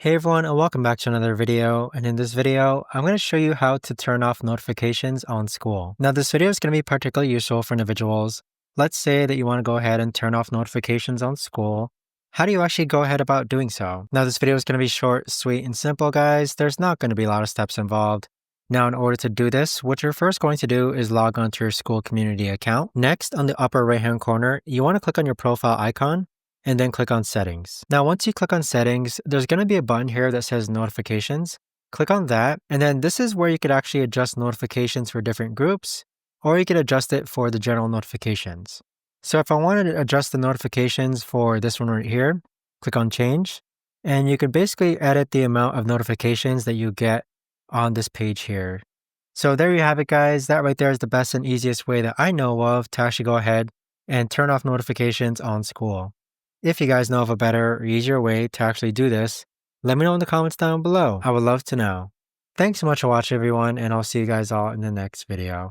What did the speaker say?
Hey everyone, and welcome back to another video. And in this video, I'm going to show you how to turn off notifications on Skool. Now, this video is going to be particularly useful for individuals. Let's say that you want to go ahead and turn off notifications on Skool. How do you actually go ahead about doing so? Now, this video is going to be short, sweet, and simple, guys. There's not going to be a lot of steps involved. Now, in order to do this, what you're first going to do is log on to your Skool community account. Next, on the upper right-hand corner, you want to click on your profile icon and then click on Settings. Now, once you click on Settings, there's going to be a button here that says Notifications. Click on that, and then this is where you could actually adjust notifications for different groups, or you could adjust it for the general notifications. So if I wanted to adjust the notifications for this one right here, click on Change, and you could basically edit the amount of notifications that you get on this page here. So there you have it, guys. That right there is the best and easiest way that I know of to actually go ahead and turn off notifications on Skool. If you guys know of a better or easier way to actually do this, let me know in the comments down below. I would love to know. Thanks so much for watching, everyone, and I'll see you guys all in the next video.